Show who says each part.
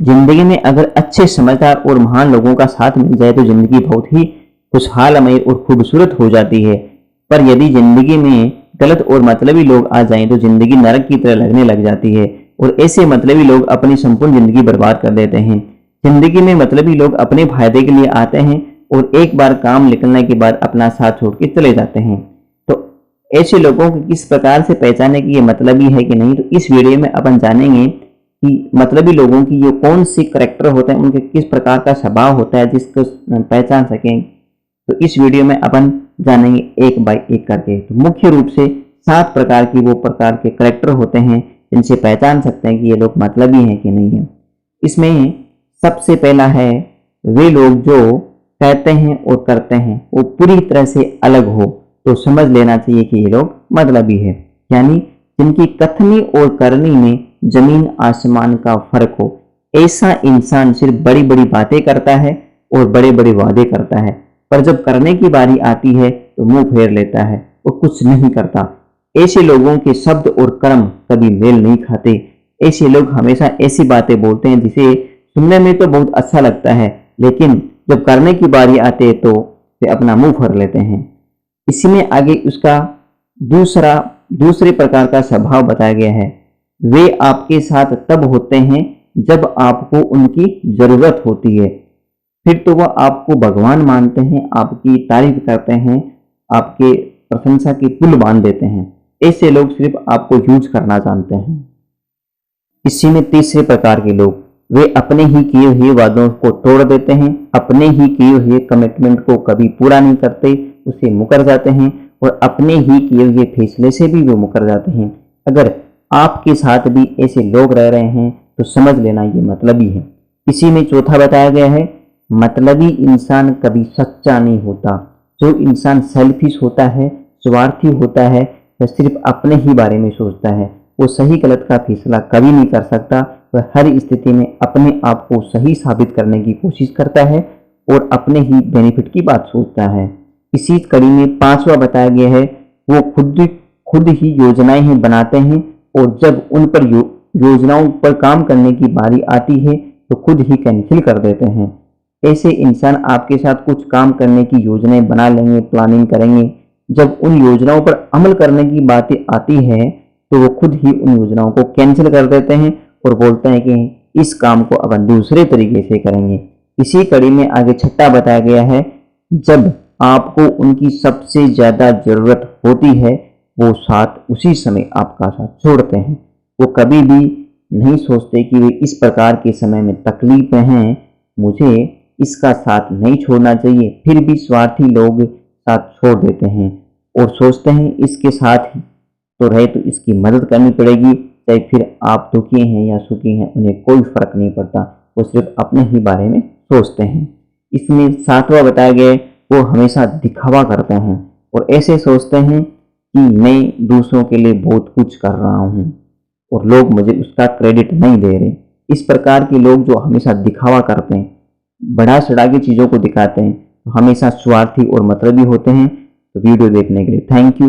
Speaker 1: जिंदगी में अगर अच्छे, समझदार और महान लोगों का साथ मिल जाए तो जिंदगी बहुत ही खुशहालमय और खूबसूरत हो जाती है। पर यदि जिंदगी में गलत और मतलबी लोग आ जाएं तो जिंदगी नरक की तरह लगने लग जाती है और ऐसे मतलबी लोग अपनी संपूर्ण जिंदगी बर्बाद कर देते हैं। जिंदगी में मतलबी लोग अपने फायदे के लिए आते हैं और एक बार काम निकलने के बाद अपना साथ छोड़ के चले जाते हैं। तो ऐसे लोगों को किस प्रकार से पहचाने कि ये मतलबी है कि नहीं, तो इस वीडियो में अपन जानेंगे कि मतलबी लोगों की ये कौन सी करैक्टर होते हैं, उनके किस प्रकार का स्वभाव होता है जिसको पहचान सकें। तो इस वीडियो में अपन जानेंगे एक बाय एक करके। तो मुख्य रूप से 7 प्रकार की वो प्रकार के करैक्टर होते हैं जिनसे पहचान सकते हैं कि ये लोग मतलबी हैं कि नहीं है। इसमें सबसे पहला है, वे लोग जो कहते हैं और करते हैं वो पूरी तरह से अलग हो तो समझ लेना चाहिए कि ये लोग मतलबी है। यानी जिनकी कथनी और करनी में जमीन आसमान का फर्क हो, ऐसा इंसान सिर्फ बड़ी बड़ी बातें करता है और बड़े बड़े वादे करता है, पर जब करने की बारी आती है तो मुंह फेर लेता है और कुछ नहीं करता। ऐसे लोगों के शब्द और कर्म कभी मेल नहीं खाते। ऐसे लोग हमेशा ऐसी बातें बोलते हैं जिसे सुनने में तो बहुत अच्छा लगता है, लेकिन जब करने की बारी आती है तो वे अपना मुंह फेर लेते हैं। इसी में आगे उसका दूसरे प्रकार का स्वभाव बताया गया है, वे आपके साथ तब होते हैं जब आपको उनकी जरूरत होती है, फिर तो वह आपको भगवान मानते हैं, आपकी तारीफ करते हैं, आपके प्रशंसा की पुल बांध देते हैं। ऐसे लोग सिर्फ आपको यूज करना जानते हैं। इसी में तीसरे प्रकार के लोग, वे अपने ही किए हुए वादों को तोड़ देते हैं, अपने ही किए हुए कमिटमेंट को कभी पूरा नहीं करते, उसे मुकर जाते हैं और अपने ही किए हुए फैसले से भी वो मुकर जाते हैं। अगर आपके साथ भी ऐसे लोग रह रहे हैं तो समझ लेना ये मतलबी है। इसी में चौथा बताया गया है, मतलबी इंसान कभी सच्चा नहीं होता। जो इंसान सेल्फिश होता है, स्वार्थी होता है, वह सिर्फ अपने ही बारे में सोचता है। वो सही गलत का फैसला कभी नहीं कर सकता। वह हर स्थिति में अपने आप को सही साबित करने की कोशिश करता है और अपने ही बेनिफिट की बात सोचता है। इसी कड़ी में 5वां बताया गया है, वो खुद ही योजनाएं बनाते हैं और जब उन पर योजनाओं पर काम करने की बारी आती है तो खुद ही कैंसिल कर देते हैं। ऐसे इंसान आपके साथ कुछ काम करने की योजनाएं बना लेंगे, प्लानिंग करेंगे, जब उन योजनाओं पर अमल करने की बातें आती है तो वो खुद ही उन योजनाओं को कैंसिल कर देते हैं और बोलते हैं कि इस काम को अपन दूसरे तरीके से करेंगे। इसी कड़ी में आगे 6वां बताया गया है, जब आपको उनकी सबसे ज्यादा जरूरत होती है वो साथ उसी समय आपका साथ छोड़ते हैं। वो कभी भी नहीं सोचते कि वे इस प्रकार के समय में तकलीफ में हैं, मुझे इसका साथ नहीं छोड़ना चाहिए, फिर भी स्वार्थी लोग साथ छोड़ देते हैं और सोचते हैं इसके साथ ही तो रहे तो इसकी मदद करनी पड़ेगी, चाहे फिर आप दुखी हैं या सुखी हैं उन्हें कोई फर्क नहीं पड़ता, वो सिर्फ अपने ही बारे में सोचते हैं। इसमें 7वां बताया गया, वो हमेशा दिखावा करते हैं और ऐसे सोचते हैं कि मैं दूसरों के लिए बहुत कुछ कर रहा हूँ और लोग मुझे उसका क्रेडिट नहीं दे रहे। इस प्रकार के लोग जो हमेशा दिखावा करते हैं, बढ़ा चढ़ा के चीज़ों को दिखाते हैं, तो हमेशा स्वार्थी और मतलबी होते हैं। तो वीडियो देखने के लिए थैंक यू।